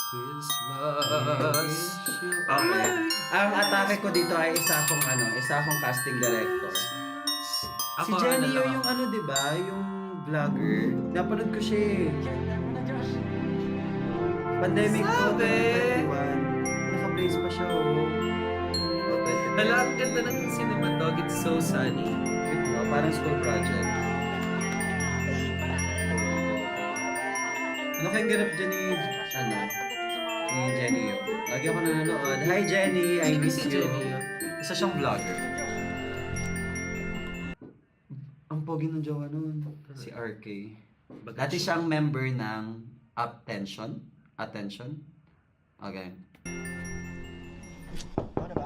Christmas. Okay. Ang atake ko dito ay isa akong casting director. Si Jenny yung di ba? Yung vlogger. Napanood ko siya eh. Pandemic to, 2021. Naka-brace pa siya Hala, ang ganda ng cinematog. It's so sunny. Parang school project. Ano kayong ganap dyan ni Jenny yun? Lagi ako nanonood. Hi Jenny, I miss you. Isa siyang vlogger. Ang pogi ng jowa nun, si RK. Dati siyang member ng Attention. Okay.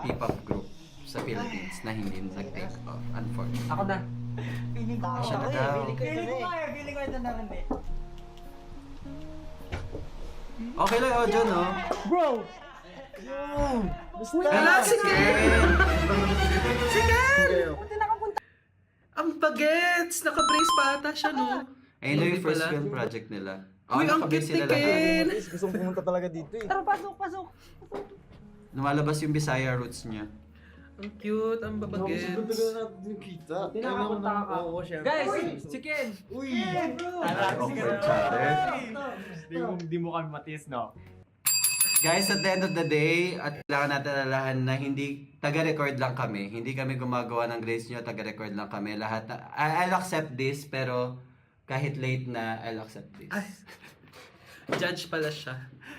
P-pop group sa Philippines na hindi nag-take off, unfortunately. Ako na. Feeling ko Siya na daw. Feeling ko ito na rin eh. Okay lang, audio, no? Bro! Hala, si Ken! Si Ken! Ang bagets! Naka-brace pa ata siya, no? Ayun na yung Hindi first pala. film project nila. Uy, ang nakabase cute ni sila lahat. Ken! Gusto kong pumunta talaga dito eh. Tara, pasok! Lumalabas yung Bisaya roots niya. Ang cute, ang Gusto babagets. natin yung kita. Tinakapunta ka. Oo, syempre. Guys, si Ken! Uy! Awkward chatter. Di mo kami matis, no? Guys, at the end of the day, at kailangan natin alalahan na hindi taga-record lang kami. Hindi kami gumagawa ng grades nyo, taga-record lang kami. Lahat na, I'll accept this, pero kahit late na, I'll accept this. Ay. Judge pala siya.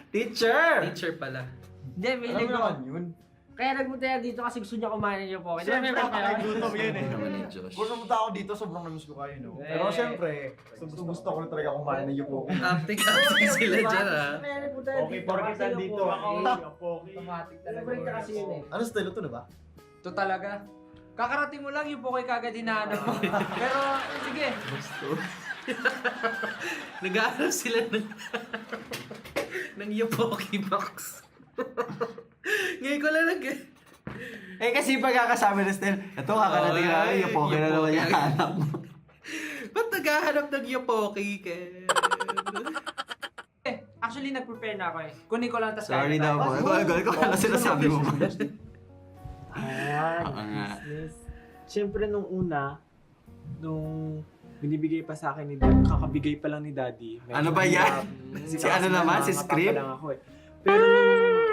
Teacher! Teacher pala. Hindi, may Alam mo naman yun. Kaya nagpunta yan dito kasi gusto niya kumain niyo po. Siyempre, gutom yun eh. Ano naman ni Josh? Kung pumunta ako dito, sobrang namiss ko kayo, no? Pero siyempre, gusto ko na talaga kumain ng yupo. Acting sila dyan, ah. Okay, porkit nandito. Automatic talaga. Favorite kasi yun eh. Ano style ito na ba? Ito talaga. Kakarating mo lang yung Pokoy kagad hinahanap mo. Pero, sige. Gusto. Nag-aaral sila ng Yopoki box. Ngayon ko lang Eh kasi pagkakasama ng style, ito kakarating na kayo, yung poker na naman yung hanap mo. Ba't naghahanap ng Yopoki, Ken? Actually, nag-prepare na ako eh. Kunin ko lang tas Sorry daw po. Ikaw ano sinasabi mo ba? Oo nga. Siyempre nung binibigay pa sa akin ni Daddy, kakabigay pa lang ni Daddy. Medyo Ano ba yan? mahirap. Si Kasi ano naman? Si nakakapa script? pa lang ako eh. Pero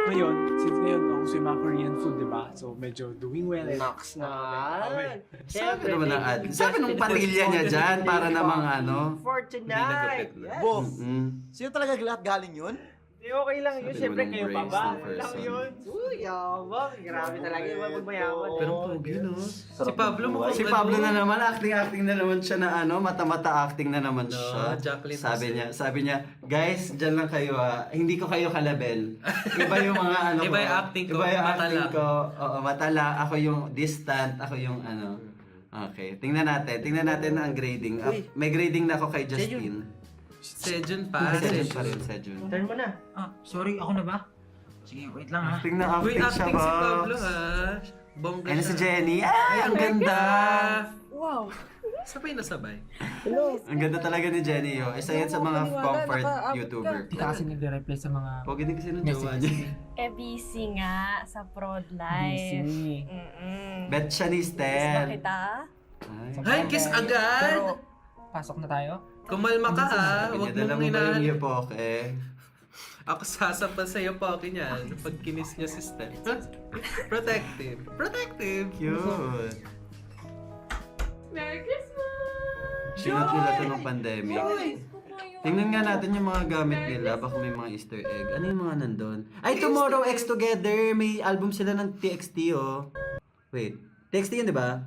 ngayon, since ngayon gusto yung mga Korean food, di ba? So medyo doing well. Nox na. Sabi naman ng ad. Sabi nung patilya niya dyan para namang ano. For tonight! Hindi Yes! Boom! Mm. Sino talaga lahat galing yun? Okay lang yun. Sabi Siyempre mo ng kayo pa brace ba? ng Lang person. yun. Uy, yabang! Grabe talaga yung mga pagmayaman. Pero ang pogi, no? Si Pablo mo. Si Pablo na naman, acting na naman siya na ano, mata-mata acting na naman No, siya. Jacqueline Sabi niya, guys, dyan lang kayo hindi ko kayo kalabel. Iba yung mga ano Iba yung acting ko, Iba yung mata acting lang. ko. Oo, mata lang. Ako yung distant, ako yung ano. Okay, tingnan natin ang grading. May grading na ako kay Justin. Sejun pa. Sejun pa rin, Sejun. Turn mo na. Sorry, ako na ba? Sige, wait lang ha. Tingnan Uy, acting siya, acting si Pablo, Bob. ha? Bongga Ayun na si siya. Jenny. Ang ganda! Wow! Sabay na sabay. Hello! Ang ganda talaga ni Jenny, yo. Isa yan sa mga comfort YouTuber. Hindi kasi nagre-reply sa mga Pogi din kasi ng jowa niya. Eh, busy nga sa prod life. busy. Bet siya ni Miss ba Stel. kita? Hay, kiss agad! Pero, pasok na tayo? Kumalma ka, ha? Huwag Pinadala mong mo ba yung hinahanap. Yopoke? Ako sasampan sa Yopoki niya pag kinis niya si Steph. Protective. Protective! Cute. Merry Christmas! Sinot nila to ng pandemic. Tingnan nga natin yung mga gamit nila. Baka may mga Easter egg. Ano yung mga nandun? Ay, Tomorrow X Together! May album sila ng TXT, oh. Wait. TXT yun, di ba?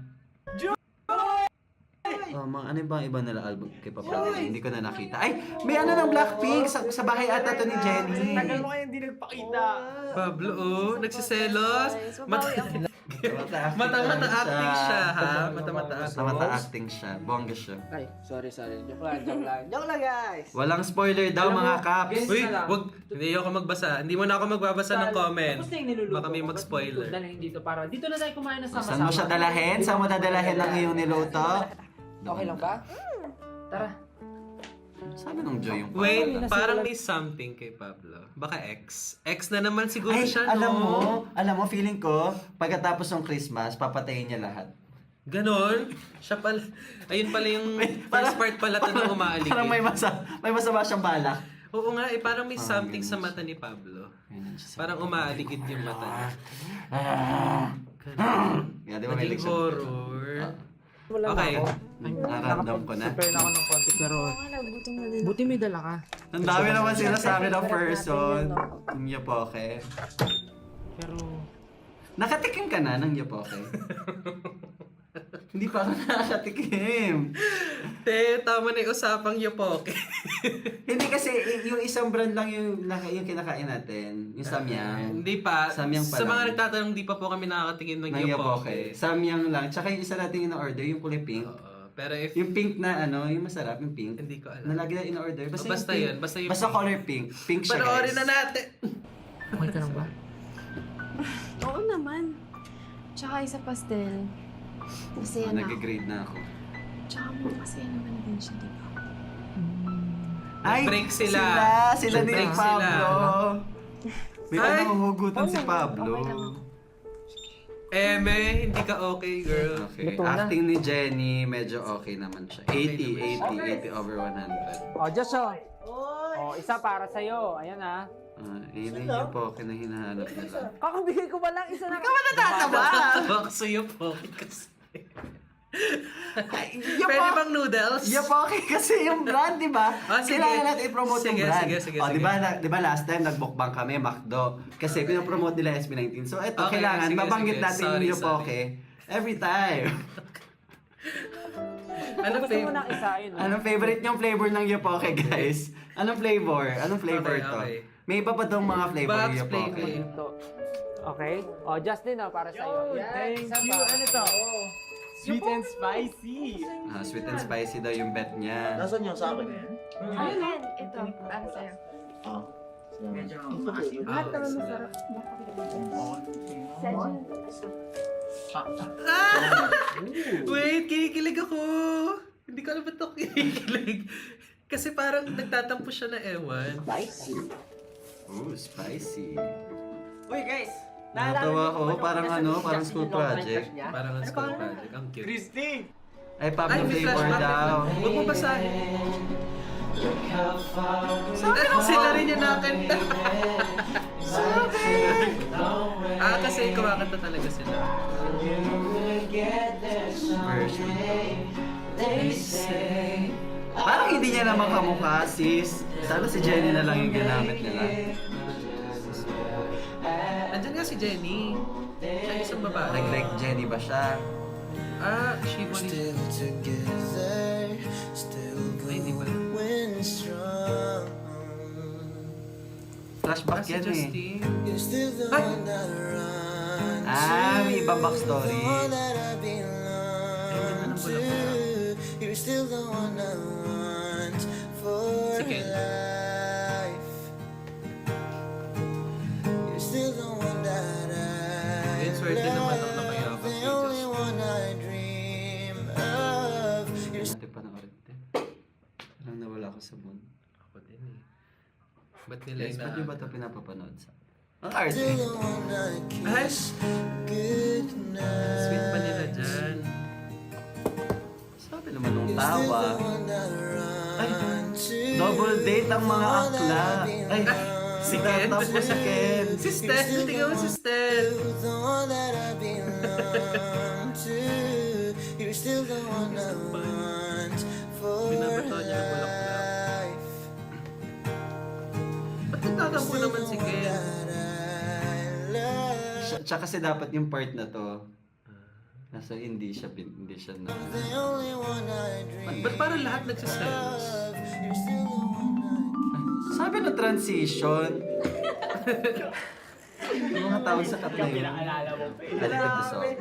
Oh, mga ano ba ang iba nila album kay Papa? Hindi ko na nakita. Ay, may ano ng Blackpink sa bahay ata to ni Jenny. Tagal mo kayo hindi nagpakita. Pablo, oh. Nagsiselos. Mata-mata acting siya, ha? Mata-mata acting. Mata acting siya. Bongga siya. Ay, sorry. Joke lang. Joke lang, guys! Walang spoiler daw, mga kaps. Uy, wag. Hindi ako magbasa. Hindi mo na ako magbabasa ng comment. Tapos na yung niluluto. Baka may ko. mag-spoiler. Ba't dalhin dito para dito na tayo kumain na sama-sama. Saan mo siya dalahin? Saan mo dadalahin ang iyong niluto? Okay lang ba? Tara. Sabi nung Joy yung Wait, pangalan. parang may something kay Pablo. Baka ex. Ex na naman siguro Ay, siya, no? alam mo, feeling ko, pagkatapos ng Christmas, papatayin niya lahat. Ganon? Siya pala, ayun pala yung first part pala ito na umaaligid. Parang may masama siyang balak. Oo nga, parang may Parang something ganun sa mata ni Pablo. Ayun, siya sa- Parang umaaligid yung mata niya. Yeah, di ba may Naging leksyon? horror. Wala na Okay. ako. Naramdam ko na. Prepare na ako ng konti. Pero, buti may dala ka. Ang dami naman sinasabi ng person. Yung Yopoke. Pero, Nakatikim ka na ng Yopoke? Hindi pa ako nakatikim. Te, tama na yung usapang Yopoke. Hindi kasi yung isang brand lang yung kinakain natin. Yung Samyang. Hindi pa. Samyang pa Sa lang. mga nagtatanong, di pa po kami nakakatikim ng Ng Yopoke. Yopoke. Samyang lang. Tsaka yung isa natin in-order, yung kulay pink. Oo. Pero if... Yung pink na yung masarap, yung pink. Hindi ko alam. Na lagi na in-order. Basta yung pink. yun, basta yung Basta pink. color pink. Pink siya, guys. Panoorin na natin. okay ka lang ba? Oo naman. Tsaka isa pastel. Masaya na ako. Nag-grade na ako. Tsaka masaya naman din siya, di ba? Ay! Break sila. Sila ni Break Pablo. May Ay! nahuhugutan si Pablo. Okay lang ako. Eme, hindi ka okay, girl. Okay. Luto na. Acting ni Jenny, medyo okay naman siya. 80, Okay 80 over 100. O, Joshua. O, isa para sa'yo. Ayan ah. Yun yung po, hinahanap nila. Kakabigay ko ba lang isa na? Natatawa! Tawa ko sa Yopoke kasi. Yung Pwede bang noodles? Yopoke kasi yung brand, di ba? Sige. Kailangan natin i-promote yung Sige, brand. sige, O, sige. di ba last time nagmukbang kami, McDo. Kasi pinopromote nila SB19. So, eto, Okay, kailangan sige, mabanggit sige. natin Sorry, yung Yopoke every time. Ano Gusto mo ng isa, yun. Anong favorite niyong flavor ng Yopoke, guys? Anong flavor? Anong flavor Okay, to? okay. May iba pa tong mga flavor Box ng Yopoke. flavor. Ito. Okay? O, Justin, para sa'yo. Yan, thank isa you. pa. Ano to? Sweet and spicy. Sweet and spicy daw yung bet niya. Nasaan yung sa akin? Ayan, ito. Para sa'yo. Ah. Medyo maasim. Lahat naman masarap. Wait, kinikilig ako. Hindi ko alam ba't ako kinikilig. Kasi parang nagtatampo siya na ewan. Ooh, spicy. Uy guys! Natawa ko, parang parang school project. Parang ang school project. Ang cute. Christy! Ay, Pablo Ay, may flavor flashback. daw. Huwag mo basahin. Sila rin yung nakanta. Kasi kumakanta talaga sila. Version. Parang hindi niya naman kamukha, sis. Sana si Jenny na lang yung ginamit nila. Nandiyan nga si Jenny. Siya isang babae. Like Jenny ba siya? She wanted... Ay, hindi pala. Flashback Si yan eh. Justine. Ay! May ibang backstory. Ay, ang ganda ng bulaklak. Si Ken. Ayun, swerte naman ang nakayakap kay Justine. Natin panoorin din. Parang nawala ko sa mood. Ako din eh. Ba't nila Guys, ba't ina... yung ba ito pinapapanood sa... Ang arte. Ay! Sweet pa nila dyan. Sabi naman nung tawa. Ay! Double date ang mga akla. Ay! Si Ken. Tapos si Ken. Si Stel. Tingnan mo si Stel. Binabato niya ng bulaklak. Ba't nagtatampo naman si Ken? Tsaka kasi dapat yung part na to. Nasa hindi siya na. Ba't parang lahat nagsiselos? Sabi na transition. Yung mga tao sa kat na yun. Balik episode.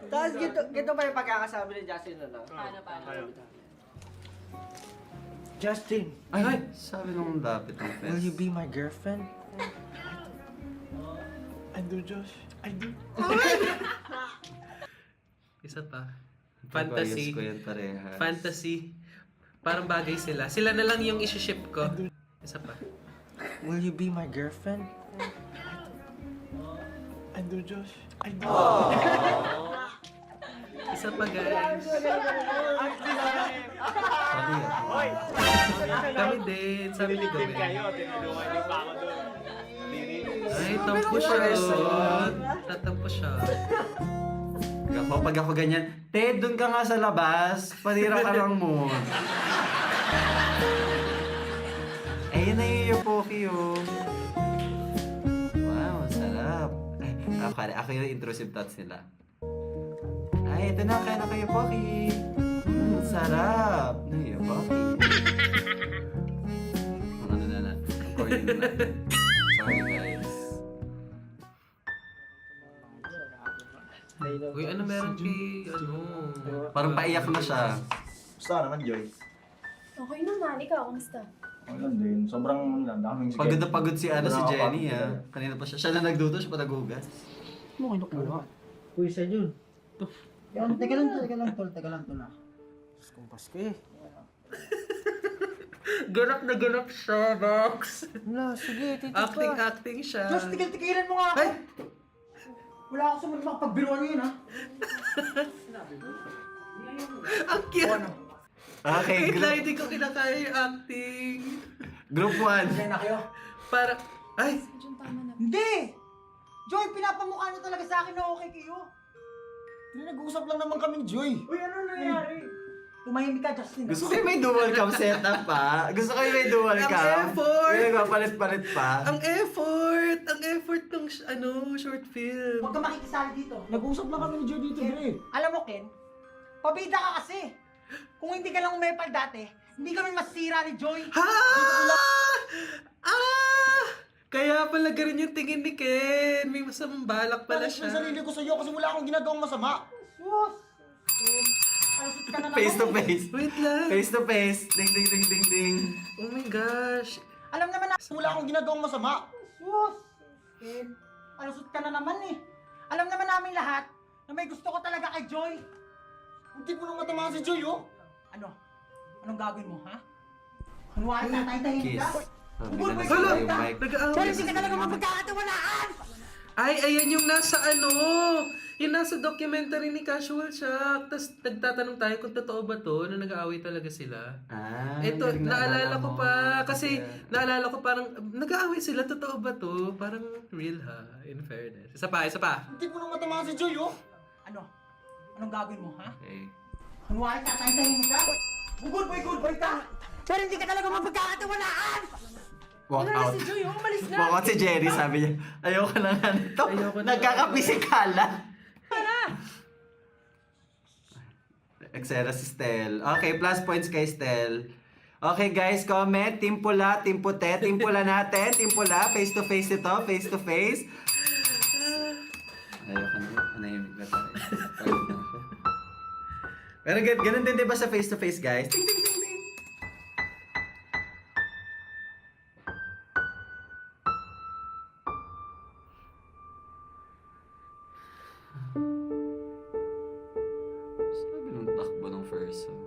Tapos gito pa yung pagkakasabi ni Justin na Paano? Justin, Ay! Sabi nung dapit ng will you fest. be my girlfriend? I do, Josh. I do. Isa pa. Pagpayos Fantasy. ko yan pareha. Fantasy. Parang bagay sila. Sila na lang yung isi-ship ko. Isa pa. Will you be my girlfriend? I do, Josh. I do. Isa pa, guys. Kami din. Sabi ni Gawin. Tinulungan niyo pa ako doon. Ay, tampo siya. Tatampo siya. Pag ako ganyan, Ted, dun ka nga sa labas. Panira ka lang mo. Ayun na yung Poki, oh. Wow, sarap. Ako yung intrusive thoughts nila. Ay, ito na, kaya na kayo, Poki. Sarap. Ano yung Poki? Ano na. Recording na natin. Sorry, guys. Uy, ano meron kay, Parang paiyak na siya. Basta naman, Joy. Okay naman, ikaw, kamusta? Ayun din. Sobrang daming sige. Pagod na pagod si Jenny, Nakakapagod. ha. Kanina pa siya. Siya na nagduto, siya pa naghugas. Mo kayo nakuha. Uy, sa Jun. Teka lang, tol. Diyos kong Pasko eh. Ganap na ganap siya, Box. Wala, sige, tito pa. Acting siya. Diyos, tigil-tigilan mo nga ako. Ay! Wala ako sa mga pagbiruan ngayon, ha? Ang cute. Okay, Wait lang, hindi ko kinakaya yung acting. Group 1. Kaya na kayo. Para, ay, Jun, tama na. Hindi! Joy, pinapamukha niyo talaga sa akin na okay kayo. Nag-uusap lang naman kami ni Joy. Uy, ano nangyari? Tumahimik ka, Justin. Gusto ko yung may dual cam setup pa. Gusto ko yung may dual Ang cam. effort! Yung nagpapalit-palit pa. ang effort ng short film. Huwag ka makikisali dito. Nag-uusap lang kami ni Joy dito, Dre. Alam mo, Ken, pabida ka kasi. Kung hindi ka lang umepal dati, hindi kami masira ni Joy. Ha? Kaya pala ganun yung tingin ni Ken. May masamang balak pala Panis siya. yung sarili ko sa'yo kasi wala akong ginagawang masama. Sus! Ken, alasot ka na naman. Face to eh. face. Wait lang. Face to face. Ding ding ding ding ding. Oh my gosh. Alam naman na. Wala akong ginagawang masama. Sus! Ken, alasot ka na naman eh. Alam naman namin lahat na may gusto ko talaga kay Joy. Hindi mo nang matamaan si Joy, oh. Ano? Anong gagawin mo, ha? Kunwari tatay-tahin Kiss. ka? Sabi na Hala, yung mic. nag-aaway Joy, hindi ka sila. talaga mapagkakatiwalaan! Ay, ayan yung nasa yung nasa documentary ni Casual Shock. Tapos nagtatanong tayo kung totoo ba to na nag-aaway talaga sila. Ah, Ito, galing naalala ko mo. pa. Kasi, naalala ko parang, nag-aaway sila, totoo ba to? Parang real ha, in fairness. Isa pa. Hindi mo nang matamaan si Joy, oh. Ano? Anong gagawin mo, ha? Okay. Kunwari tatay-tahin ka? Good boy ka! Pero hindi ka talaga mapagkakatiwalaan! Walk out. Si Joy, umalis na. Walk out si Jerry, sabi niya. Ayoko na nga nito. Ayoko na. Nagkakapisikala. Eksena si Stel. Okay, plus points kay Stel. Okay guys, comment. Team pula, team puti. Team pula natin. Team pula. Face to face ito. Face to face. Ayoko na. Anahimik na tayo. Pagod na ako. Pero ganun din diba sa face to face guys? Ting ting ting ting. Sabi nung takbo ng first song.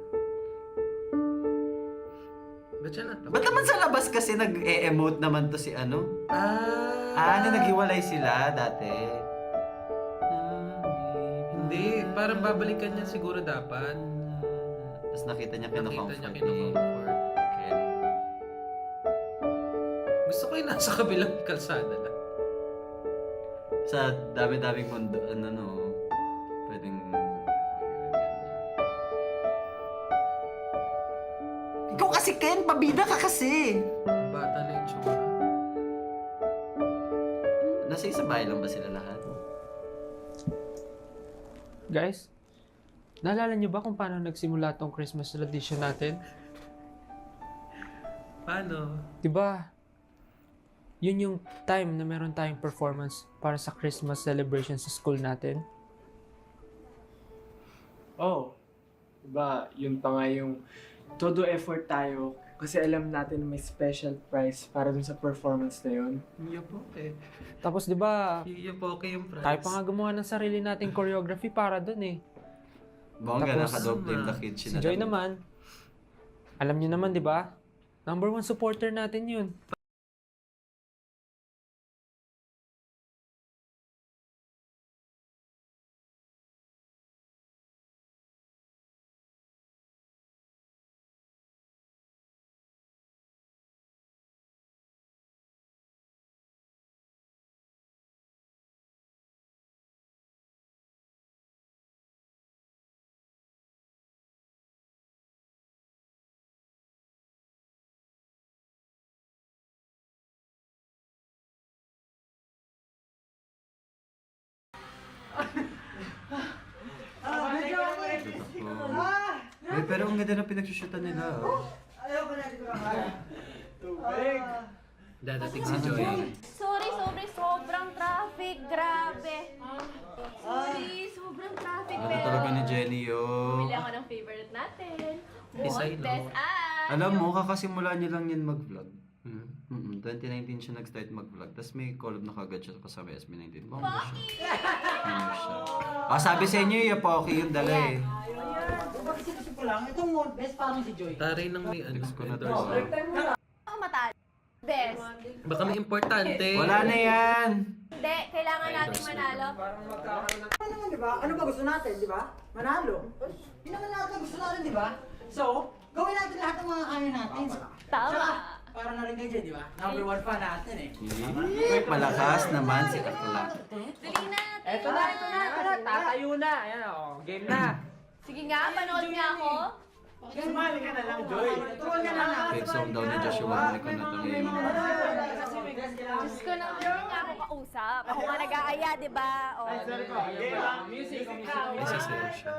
Ba't siya nato? Ba't naman sa labas kasi nag-e-emote naman to si ano? Na naghiwalay sila dati. Hindi, parang babalikan niya siguro dapat. Tapos nakita niya Nakita kinocomfort niya ni kinocomfort. Ken. Gusto ko yung nasa kabilang kalsada lang. Sa dami-daming mundo, pwedeng... Ikaw kasi Ken, pabida ka kasi! Ang bata na yung tsura. Nasa isang bahay lang ba sila lahat? Guys, naalala niyo ba kung paano nagsimula tong Christmas tradition natin? Paano? Diba, yun yung time na meron tayong performance para sa Christmas celebration sa school natin. Oh, diba, yun pa nga yung todo effort tayo kasi alam natin may special prize para dun sa performance na yun. Iyo po eh. Tapos diba, Iyo po okay yung price. tayo pa nga gumawa ng sarili nating choreography para dun eh. Bongga, Tapos, naka-dog blame the kitchen Si Joy naman, Alam niyo naman, di ba? Number 1 supporter natin yun. Ay, pero ang ganda ng pinagsushootan nila. Oh. Dadating si Joy. Sorry, sobrang traffic. Grabe. Sorry, sobrang traffic. Ano Pero, talaga ni Jenny bili yun? ako ng favorite natin. Isay, no? Montes Ad. Alam mo, kakasimula niya lang yan mag-vlog. 2019 siya nag-start mag-vlog. Tapos may collab na kagad siya kasama SB19. Bongga siya. Ano siya? Sabi sa inyo, yung Pocky yung dala eh. Bakit ko lang, itong Montes parang si Joy. Taray ng may ano. Text ko na to. Ako matalo. Best. Baka may importante. Wala na yan! Hindi, kailangan natin manalo. Ano naman, di ba? Ano ba gusto natin, di ba? Manalo. Yun naman natin gusto natin, di ba? So, gawin natin lahat ng mga kaya natin. Tama. Tsaka, para na rin kayo dyan, di ba? Number 1 fan natin eh. Malakas naman si Akla. Dali na. Eto na. Tatayo na. Ayan o, game na. Sige nga, panood niya ako. Sumali ka na lang, Joy. Turuan ka na na. Fake song daw ni Joshua. May ko na to ngayon. Diyos ko nang hindi nga ako kausap. Ako nga nag-aaya, di ba? O, Isa sa'yo siya.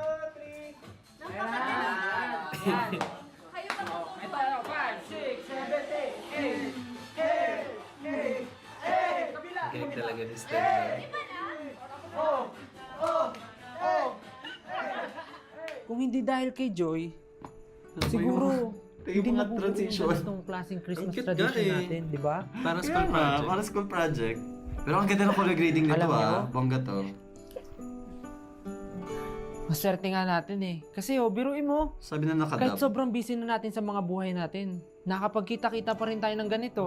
kayo pa po. 5, 6, 7, 8. Galing talaga ni Stella. Kung hindi dahil kay Joy, siguro hindi mga mabubuo transition. na itong klaseng Christmas Ang cute tradition nga eh. natin, di ba? Parang school project. Para school project. Pero ang ganda ng color grading nito Alam niyo? Bongga to. Maswerte nga natin eh. Kasi biruin mo, Sabi na kahit nakadab. sobrang busy na natin sa mga buhay natin, nakapagkita-kita pa rin tayo ng ganito.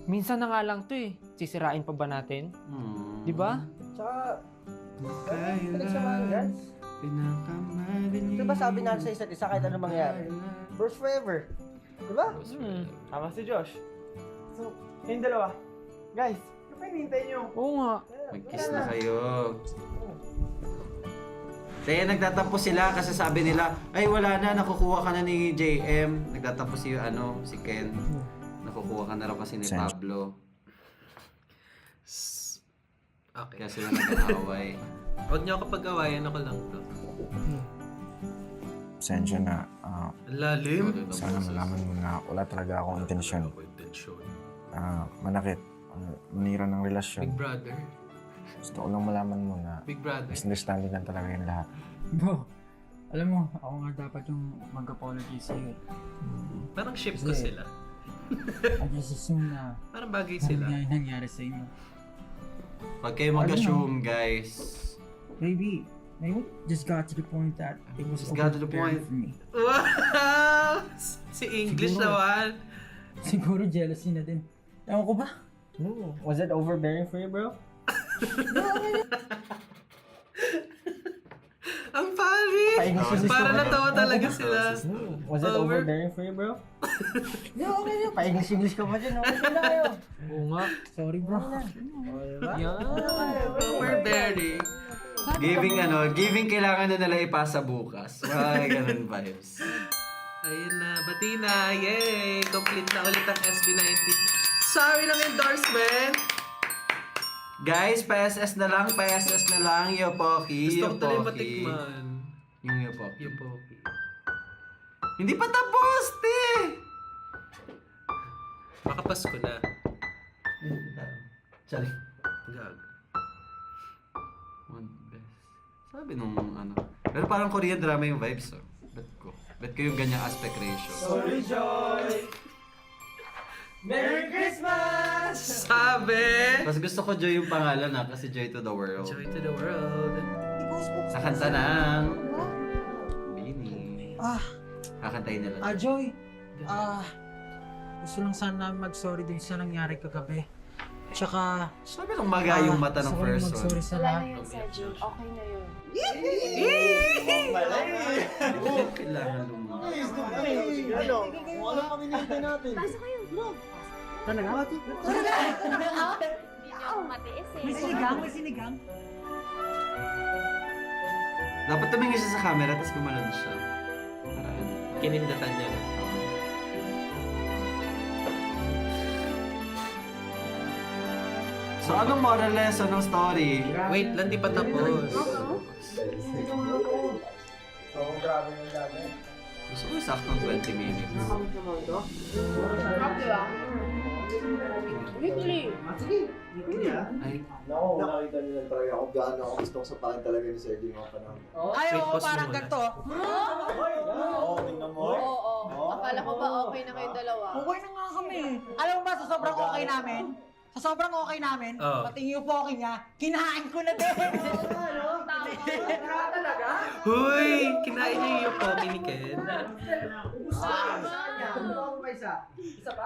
Minsan na nga lang to eh. Sisirain pa ba natin? Di ba? Tsaka, Kailan pinakamadilim. di ba sabi natin sa isa't isa kahit ano mangyari? First forever. Di ba? Tama si Josh. So, kayong dalawa. Guys, ano pa hinihintay nyo? Oo nga. Mag-kiss na kayo. Kaya nagtatapos sila kasi sabi nila, ay wala na, nakukuha ka na ni JM. Nagtatapos si Ken. Nakukuha ka na raw kasi ni Pablo. Okay. Kaya sila nag-aaway. Huwag niyo ako pag-awayan, ako lang to. Pasensya na. Ang lalim. Sana malaman mo na wala talaga akong intensyon. Manakit. Manira ng relasyon. Big brother. Gusto ko lang malaman mo na Big brother. misunderstanding lang talaga yung lahat. Bro, alam mo, ako nga dapat yung mag-apology sa'yo. Parang ship ko sila. I just assume na Parang bagay ano sila. nga yung nangyari sa inyo. Huwag kayo mag-assume, guys. Maybe it just got to the point that it was Just got to the overbearing point. for me. Wow! Si English Siguro. naman. Siguro jealousy na din. Ewan ko ba? Was it overbearing for you, bro? Ang funny! Para natawa talaga sila. Was it Over- overbearing for you, bro? Hindi, okay yun. Pa-English ka pa dyan. Okay na kayo. Oo nga. Sorry bro. Overbearing. Giving kailangan na nila ipasa bukas. Mga ganun vibes. Ayun na, bati na. Yay! Complete na ulit ang SB19. Sorry ng endorsement. Guys, PSS na lang, Yopoki. Gusto ko tuloy Yopoki. matikman. Yung Yopoki. Yung po. Hindi pa tapos, te! Baka Pasko na. Sorry. Gag. One best. Sabi nung ano. Pero parang Korean drama yung vibes, oh. Bet ko yung ganyang aspect ratio. Sorry, Joy! Merry Christmas! Sabi! Mas gusto ko Joy yung pangalan kasi Joy to the World. Joy to the world. Sa kanta ng Bini. Kakantayin nila. Joy, gusto lang sana mag-sorry din sa nangyari kagabi. Tsaka, Sabi ng maga yung mata ng gusto ko rin person. mag-sorry sa Wala lahat. na yun, Sergio. Okay na yun. Kailangan lumakas. Pasok kayo, bro. Talaga? Hindi niyo ako matiis eh. May sinigang, may sinigang. Dapat tumingin siya sa camera, tapos gumanon siya. Para ano. Kinindatan niya. So, anong moral lesson ng story? Wait lang, di pa tapos. Gusto ko yung saktong 20 minutes. Weekly. Ay, Nakita nila talaga kung gaano ako gusto ko sa pakin talaga ni Sergio mga panahon. Ay, Wait, oo, pause parang muna. ganito. Oo, tingnan mo. Oo. Akala ko ba okay na kayong dalawa? Okay na nga kami. Alam mo ba, sa sobrang okay namin, Oo. pati yung poke niya, kinain ko na din. Huy! Kinain niya yung poke ni Ken.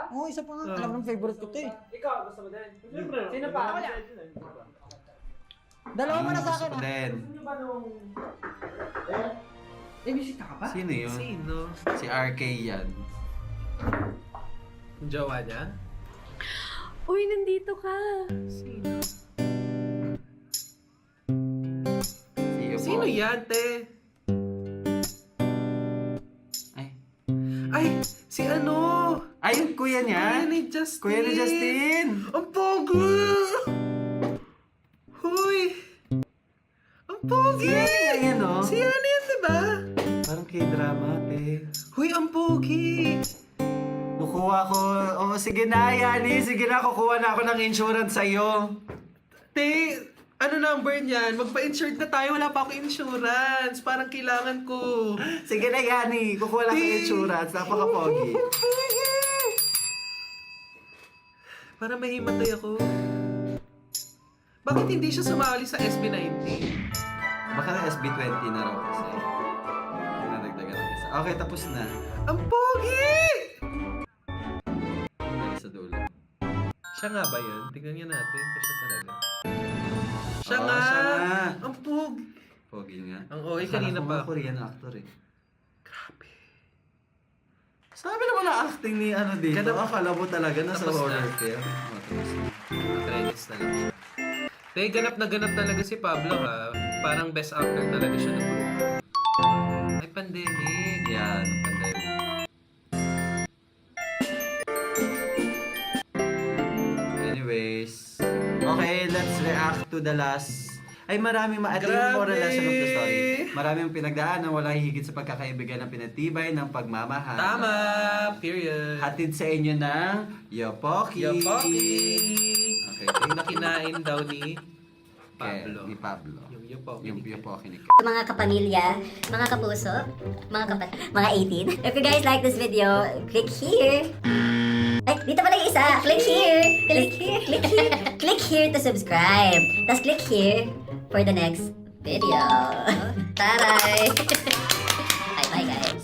Oo, isa pa nga. Alam mo, favorite ko to eh. Ikaw, gusto mo din? Sino pa? Dalawa mo na sa akin gusto ko ah. din. Sino ba nung... Sino yun? Sino? Si RK yan. Yung jowa niya? Uy, nandito ka. Sino? Si Sino yan, te? Ay. Ay! Si ano? Ay, yung kuya niya? Kuya ni Justin! Kuya ni Justin! Ang pogi! Huy! Ang pogi! Ayan o. Si ano yan, diba? Parang K-drama, te. Huy, ang pogi! Kukuha ko. Oh, sige na, Yani. Sige na, kukuha na ako ng insurance sa'yo. Te, ano number niyan? Magpa-insured na tayo. Wala pa ako insurance. Parang kailangan ko. Sige na, Yani. Kukuha lang ng insurance. Napaka-pogi. Para mahimatay ako. Bakit hindi siya sumali sa SB19? Baka na SB20 na raw kasi. Nadagdagan ng isa. Okay, tapos na. Ang pogi! Dali sa dulo. Siya nga ba yun? Tignan niya natin. Pa siya talaga. Siya Oo, nga! siya nga. Ang pogi! Pogi nga. Ang OA kanina Akala ko pa. nga Korean actor eh. Grabe. Sabi naman na acting ni ano dito. Ganap- Akala mo talaga na sa Tapos na. horror film. Oh, tapos na. Credits na lang siya. Te, ganap na ganap talaga si Pablo ha. Parang best actor talaga siya ng group. Ay, pandemic. Yan, pandemic. Anyways. Okay, let's react to the last. Ay, maraming ito yung moral lesson of the story. Maraming pinagdaanan, walang hihigit sa pagkakaibigan ng pinatibay ng pagmamahal. Tama! Period. Hatid sa inyo ng Yopoki. Yopoki! Okay, Yung nakinain daw ni Pablo. Ni Pablo. Yung Yopoki. Yung Yopoki ni Mga kapamilya, mga kapuso, mga 18. If you guys like this video, click here. Ay, dito pala yung isa. Click here. Click here. Click here. Click here to subscribe. Tapos click here for the next video. Taray!